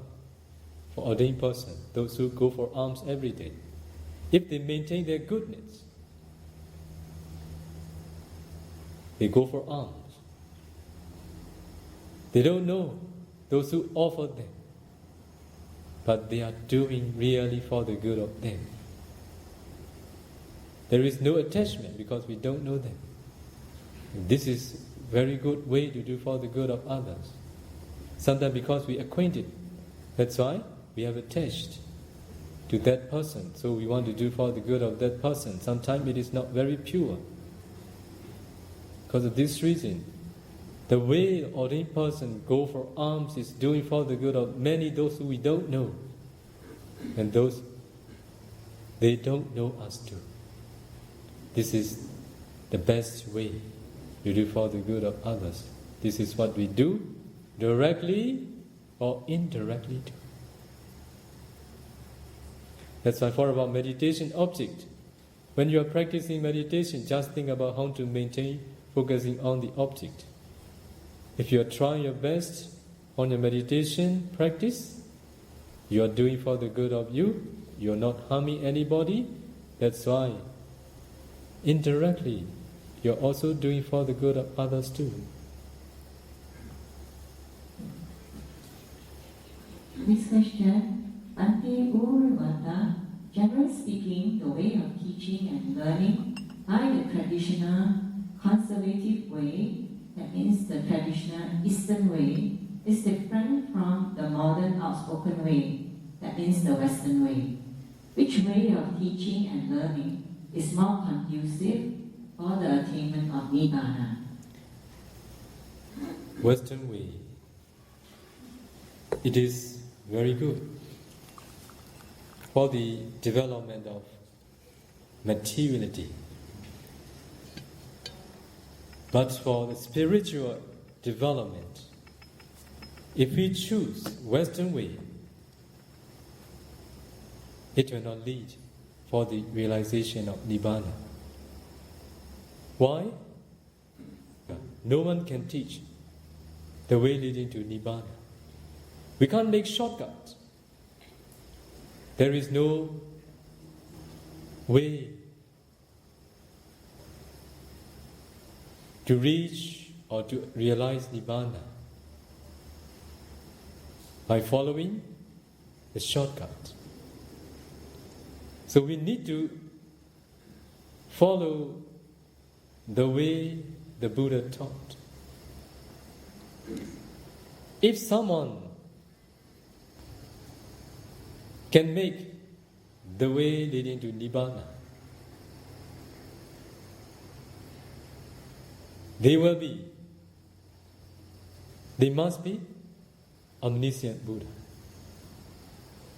for ordained person, those who go for alms every day, if they maintain their goodness, they go for alms. They don't know those who offer them, but they are doing really for the good of them. There is no attachment because we don't know them. And this is a very good way to do for the good of others. Sometimes because we are acquainted, that's why we have attached to that person. So we want to do for the good of that person. Sometimes it is not very pure. Because of this reason, the way the ordained person go for alms is doing for the good of many, those who we don't know. And those, they don't know us too. This is the best way to do for the good of others. This is what we do, directly or indirectly too. That's why for about meditation object, when you are practicing meditation, just think about how to maintain focusing on the object. If you are trying your best on your meditation practice, you are doing for the good of you, you are not harming anybody. That's why indirectly you are also doing for the good of others too. Next question. Sayadaw U Revata, generally speaking, the way of teaching and learning by the traditional conservative way, that means the traditional Eastern way, is different from the modern outspoken way, that means the Western way. Which way of teaching and learning is more conducive for the attainment of Nibbana? Western way. It is very good for the development of materiality. But for the spiritual development, if we choose Western way, it will not lead for the realization of Nibbana. Why? No one can teach the way leading to Nibbana. We can't make shortcuts. There is no way to reach or to realize Nibbana by following the shortcut. So we need to follow the way the Buddha taught. If someone can make the way leading to Nibbana, they must be omniscient Buddha.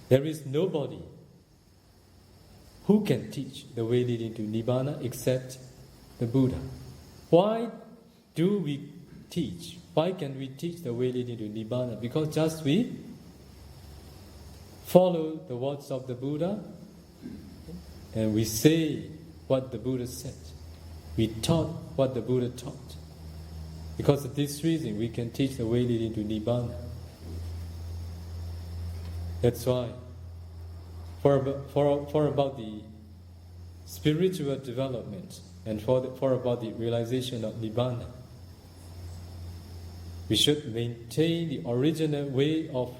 There is nobody who can teach the way leading to Nibbana except the Buddha. Why do we teach? Why can we teach the way leading to Nibbana? Because just we follow the words of the Buddha and we say what the Buddha said. We taught what the Buddha taught. Because of this reason, we can teach the way leading to Nibbana. That's why, for about the spiritual development and for about the realization of Nibbana, we should maintain the original way of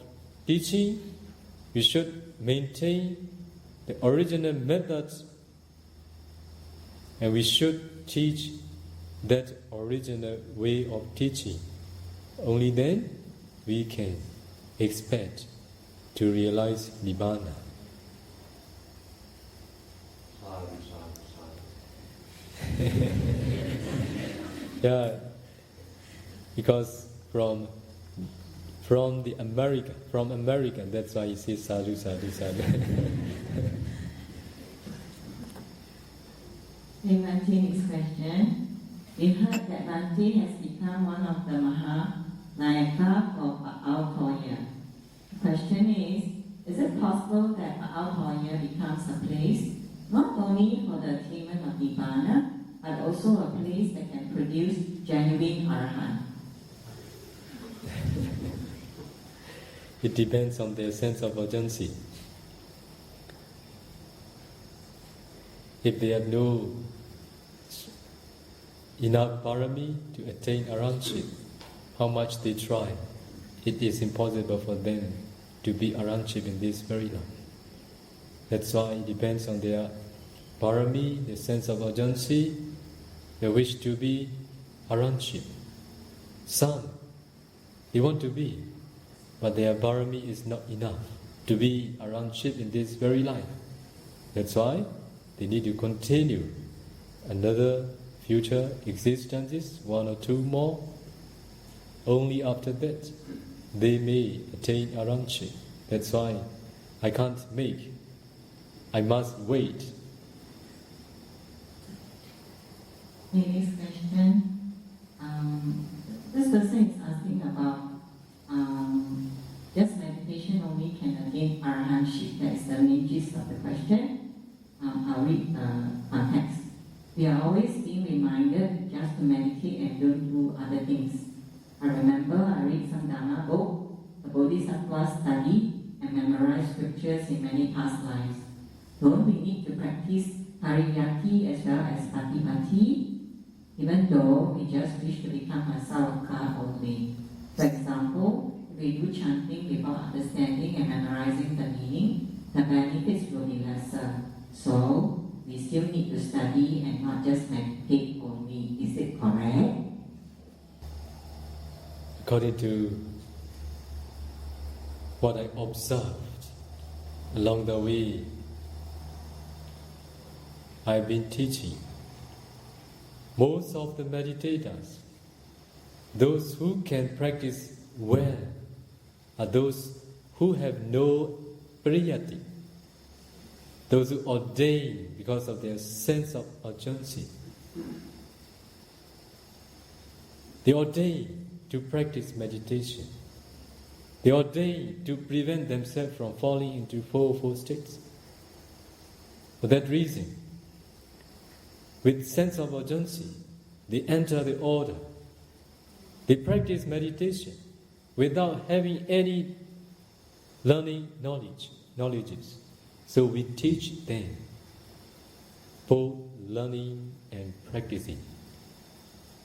teaching. We should maintain the original methods, and we should teach that original way of teaching. Only then we can expect to realize Nibbana. Yeah, because from the America, that's why he says sadhu, sadhu, sadhu. Next question. We heard that Bhante has become one of the Mahanayaka for Pa'ao Toya. The question is it possible that Pa'ao Toya becomes a place not only for the attainment of Nibbana, but also a place that can produce genuine Arahant? It depends on their sense of urgency. If they have no enough parami to attain arahantship, how much they try, it is impossible for them to be arahantship in this very life. That's why it depends on their parami, their sense of urgency, their wish to be arahantship. Some, they want to be, but their parami is not enough to be arahantship in this very life. That's why they need to continue another future existences, one or two more. Only after that they may attain arahantship. That's why I must wait. Next question. This person is asking about just meditation only can attain arahantship. That is the main gist of the question. I'll read the context. We are always being reminded just to meditate and don't do other things. I remember I read some Dharma book, the Bodhisattva study and memorize scriptures in many past lives. Don't we need to practice Pariyati as well as Patipati, even though we just wish to become a Savaka only? For example, if we do chanting without understanding and memorizing the meaning, the benefits will be lesser. So, we still need to study and not just meditate only. Is it correct? According to what I observed along the way I've been teaching, most of the meditators, those who can practice well, are those who have no priyati, those who ordain because of their sense of urgency. They ordain to practice meditation. They ordain to prevent themselves from falling into four states. For that reason, with sense of urgency, they enter the order. They practice meditation without having any knowledges. So we teach them both learning and practicing.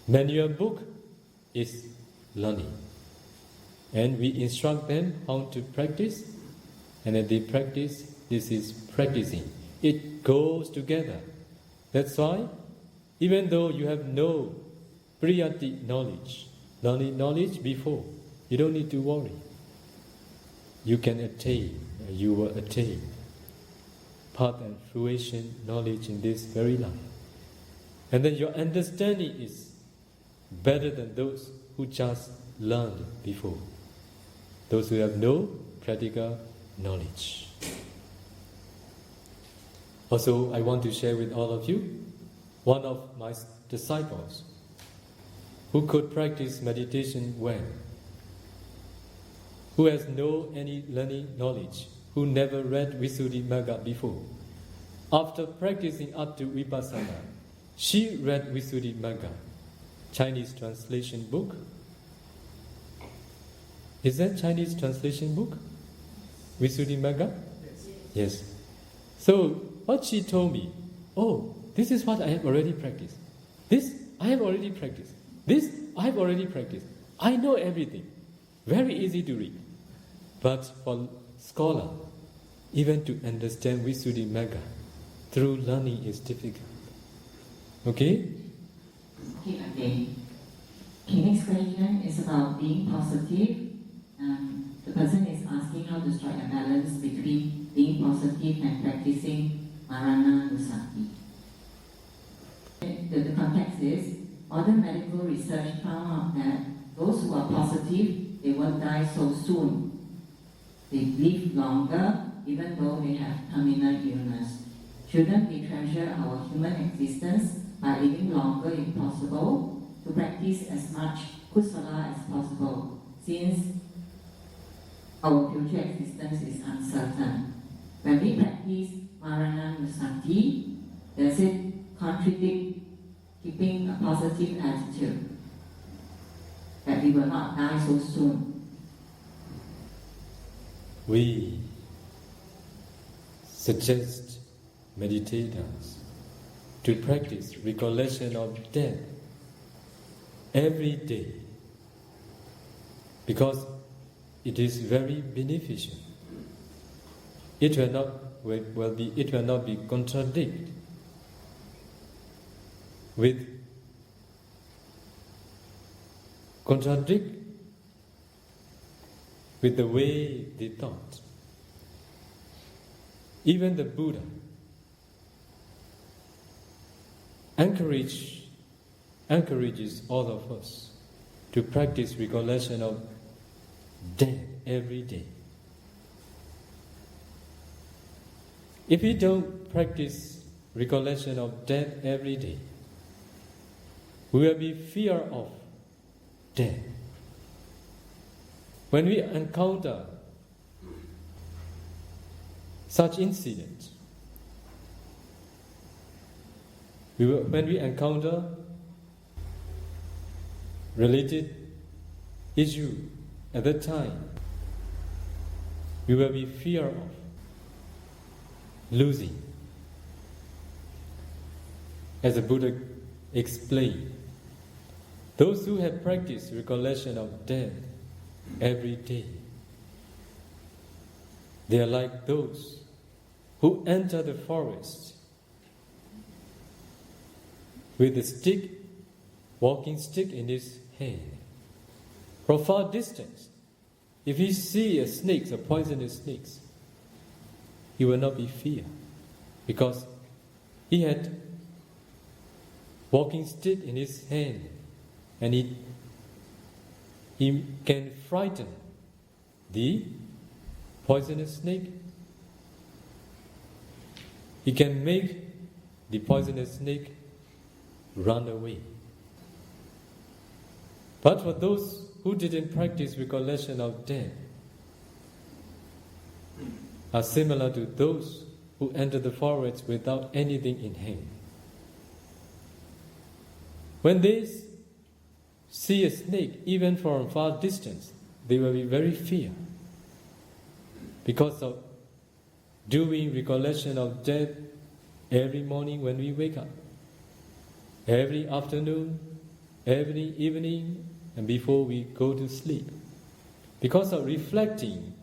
Manual book is learning, and we instruct them how to practice, and then they practice. This is practicing. It goes together. That's why, even though you have no priyati learning knowledge before, you don't need to worry. You can attain, you will attain path and fruition knowledge in this very life. And then your understanding is better than those who just learned before, those who have no practical knowledge. Also, I want to share with all of you, one of my disciples who could practice meditation well, who has no any learning knowledge, who never read Visuddhimagga before. After practicing up to Vipassana, she read Visuddhimagga, Chinese translation book. Is that Chinese translation book? Visuddhimagga? Yes. So, what she told me, this is what I have already practiced. This, I have already practiced. This, I have already practiced. I know everything. Very easy to read. But for scholar, even to understand Visuddhimagga through learning is difficult. Okay? Okay, again. Okay, next question is about being positive. The person is asking how to strike a balance between being positive and practicing Marananusati. The context is, modern medical research found out that those who are positive, they won't die so soon. They live longer even though they have terminal illness. Shouldn't we treasure our human existence by living longer if possible, to practice as much kusala as possible, since our future existence is uncertain? When we practice Marananusati, does it contradict keeping a positive attitude, that we will not die so soon? We suggest meditators to practice recollection of death every day, because it is very beneficial. It will not be contradict with the way they thought. Even the Buddha encourages all of us to practice recollection of death every day. If we don't practice recollection of death every day, we will be fear of death. When we encounter such incidents, when we encounter related issue at that time, we will be fear of losing. As the Buddha explained, those who have practiced recollection of death every day, they are like those who enter the forest with a walking stick in his hand. From far distance, if he sees a poisonous snakes, he will not be fear, because he had walking stick in his hand, and he can frighten the poisonous snake. He can make the poisonous snake run away. But for those who didn't practice recollection of death, are similar to those who enter the forest without anything in hand. When they see a snake, even from far distance, they will be very fear, because of doing recollection of death every morning when we wake up, every afternoon, every evening, and before we go to sleep. Because of reflecting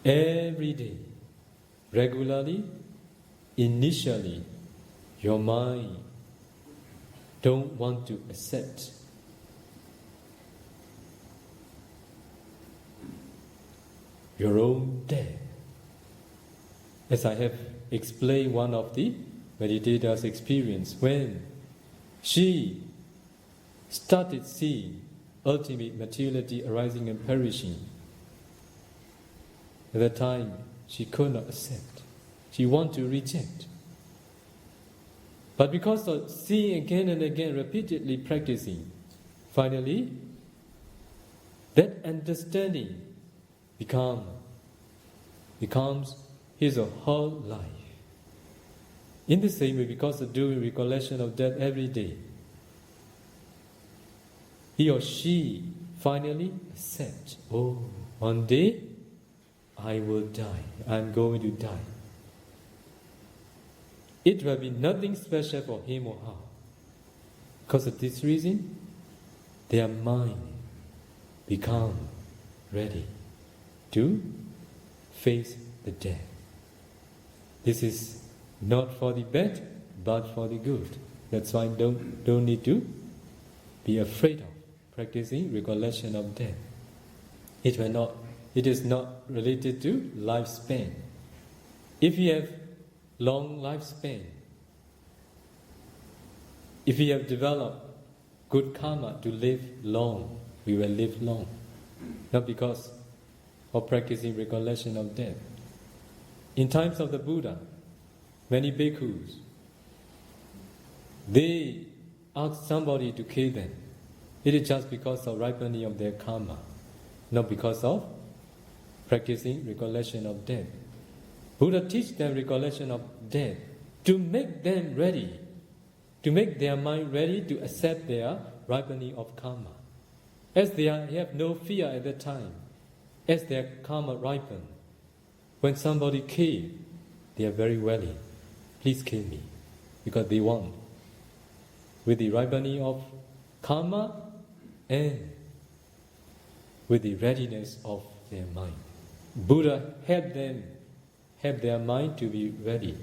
every day, regularly, initially, your mind don't want to accept your own death. As I have explained one of the meditators' experience, when she started seeing ultimate materiality arising and perishing, at that time she could not accept. She wanted to reject. But because of seeing again and again, repeatedly practicing, finally, that understanding becomes his or her life. In the same way, because of doing recollection of death every day, he or she finally accepts, one day I will die, I'm going to die. It will be nothing special for him or her. Because of this reason, their mind become ready to face the death. This is not for the bad, but for the good. That's why don't need to be afraid of practicing recollection of death. It is not related to lifespan. If you have long lifespan, if we have developed good karma to live long, we will live long. Not because of practicing recollection of death. In times of the Buddha, many bhikkhus, they asked somebody to kill them. It is just because of ripening of their karma, not because of practicing recollection of death. Buddha teach them recollection of death to make them ready, to make their mind ready to accept their ripening of karma. As they have no fear at that time, as their karma ripen, when somebody kills, they are very willing. Please kill me, because they want. With the ripening of karma and with the readiness of their mind. Buddha helped them, help their mind to be ready.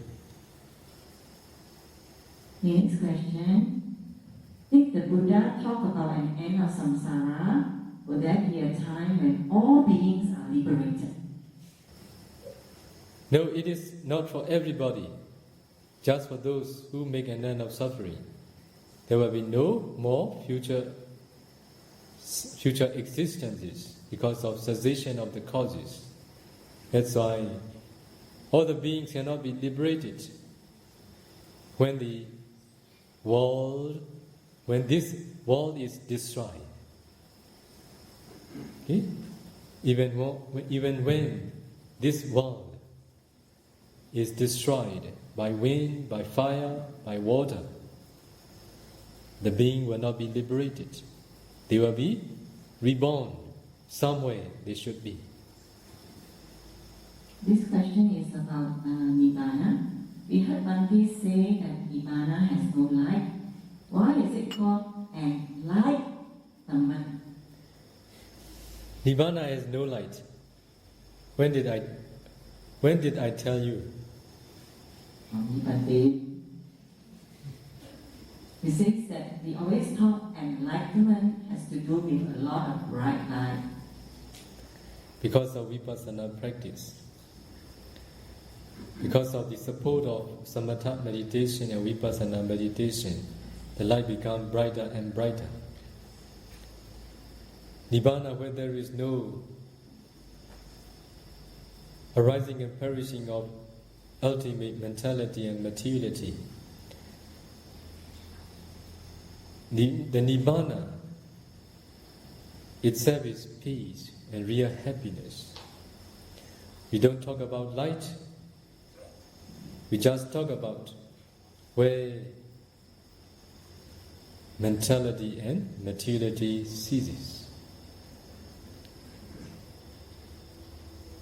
Next question. If the Buddha talk about an end of samsara, will there be a time when all beings are liberated? No, it is not for everybody, just for those who make an end of suffering. There will be no more future existences because of cessation of the causes. That's why all the beings cannot be liberated when this world is destroyed. Okay? Even when this world is destroyed by wind, by fire, by water, the being will not be liberated. They will be reborn somewhere they should be. This question is about Nibbana. We heard Bhante say that Nibbana has no light. Why is it called an light Dhamma? Nibbana has no light. When did I tell you? Bhante. He says that we always talk enlightenment has to do with a lot of bright light. Because of vipassana practice. Because of the support of samatha meditation and vipassana meditation, the light becomes brighter and brighter. Nibbana, where there is no arising and perishing of ultimate mentality and materiality, the Nibbana itself is peace and real happiness. We don't talk about light, we just talk about where mentality and materiality ceases.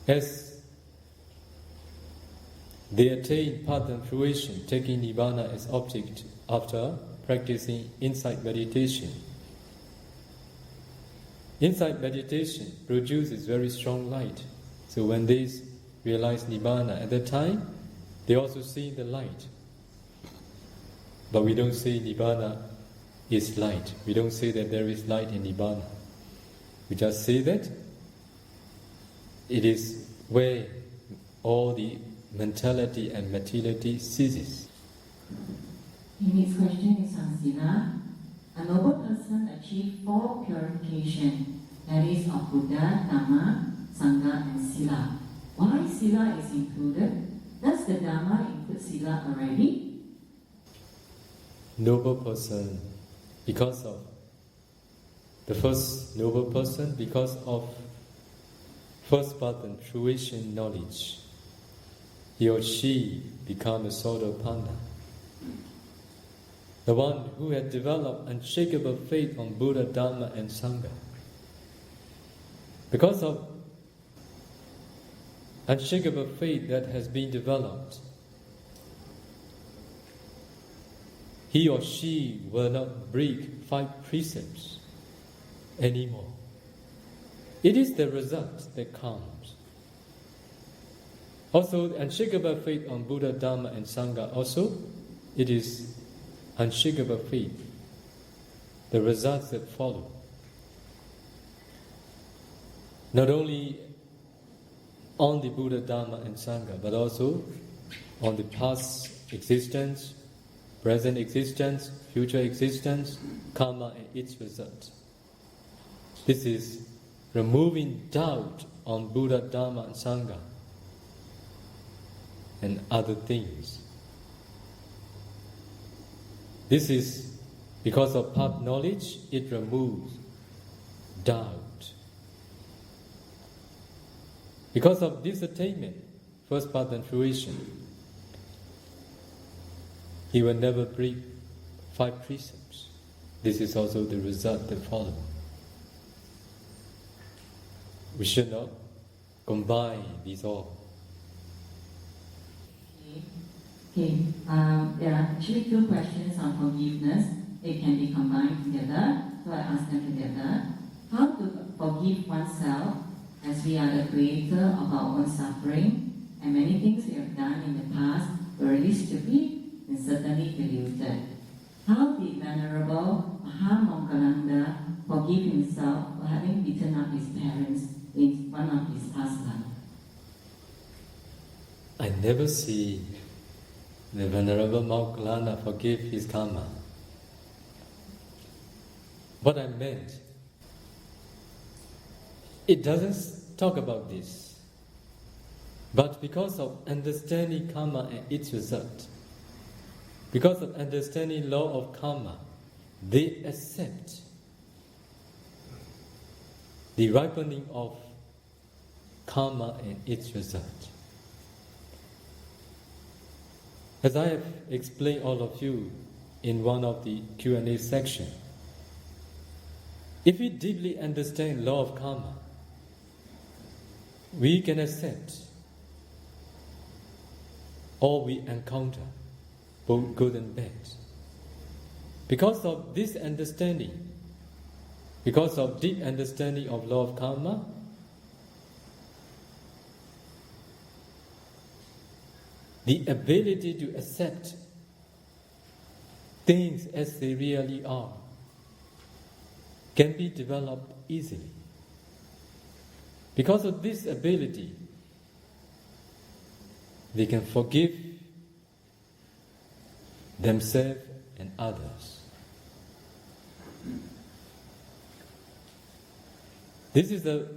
As they attain path and fruition, taking Nibbana as object after practicing insight meditation. Insight meditation produces very strong light. So when they realize Nibbana at that time, they also see the light. But we don't say Nibbana is light. We don't say that there is light in Nibbana. We just say that it is where all the mentality and materiality ceases. The next question is on Sila. A noble person achieved 4 purification, that is of Buddha, Dhamma, Sangha and Sila. Why Sila is included? Does the Dhamma include Sila already? Noble person, because of the first noble person, because of first path and fruition knowledge, he or she become a Sotapanna. The one who had developed unshakable faith on Buddha, Dhamma and Sangha. Because of unshakable faith that has been developed, he or she will not break 5 precepts anymore. It is the result that counts. Also, unshakable faith on Buddha, Dharma and Sangha, also, it is unshakable faith, the results that follow. Not only on the Buddha, Dharma and Sangha, but also on the past existence, present existence, future existence, karma and its result. This is removing doubt on Buddha, Dharma and Sangha and other things. This is because of path knowledge, it removes doubt. Because of this attainment, first path and fruition, he will never break 5 precepts. This is also the result that follows. We should not combine these all. Okay. There are actually 2 questions on forgiveness. It can be combined together, so I ask them together. How to forgive oneself, as we are the creator of our own suffering, and many things we have done in the past were really stupid and certainly deluded. How did Venerable Mahamoggallanda forgive himself for having beaten up his parents in one of his past lives? I never see the Venerable Moggallanda forgive his karma. What I meant, it doesn't talk about this. But because of understanding karma and its result, because of understanding law of karma, they accept the ripening of karma and its result. As I have explained all of you in one of the Q&A section, if we deeply understand law of karma, we can accept all we encounter, both good and bad. Because of this understanding, because of deep understanding of law of karma, the ability to accept things as they really are can be developed easily. Because of this ability, they can forgive themselves and others. This is the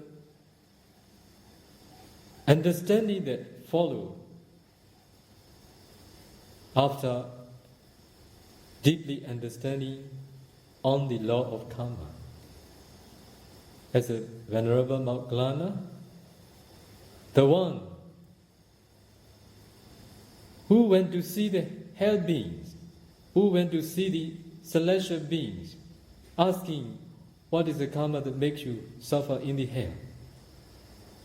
understanding that follows after deeply understanding on the law of karma. As a Venerable Moggallanda, the one who went to see the hell beings, who went to see the celestial beings, asking, what is the karma that makes you suffer in the hell?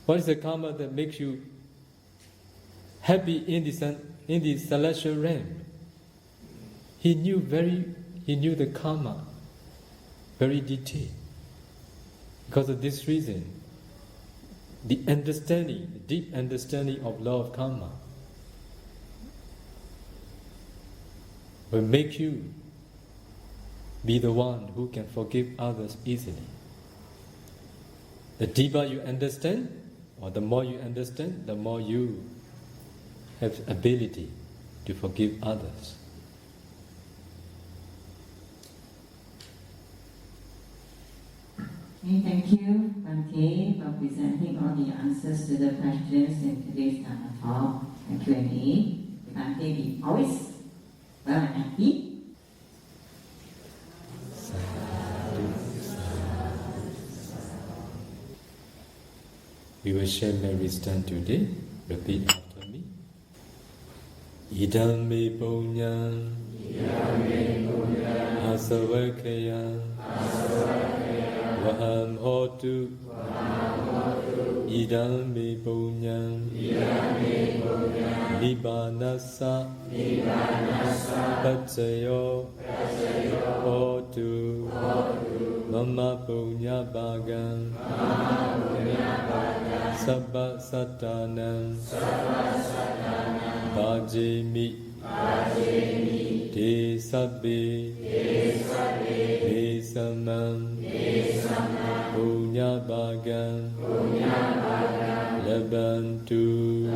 What is the karma that makes you happy in the celestial realm? He knew the karma very detailed. Because of this reason, the deep understanding of law of karma will make you be the one who can forgive others easily. The deeper you understand, or the more you understand, the more you have ability to forgive others. Okay, thank you, Bhante, for presenting all the answers to the questions in today's Dharma talk and Q&A. Bhante, be always well and happy. We will share Mary's stand today. Repeat after me. Idam me punyam asavakaya vaham hotu. Idam me punyam nibbanasa patsayo hotu Mama Punya Bhagam Sabba Satanam Bhajemi Te Sabbe Te Samam Punya Bhagam Labantu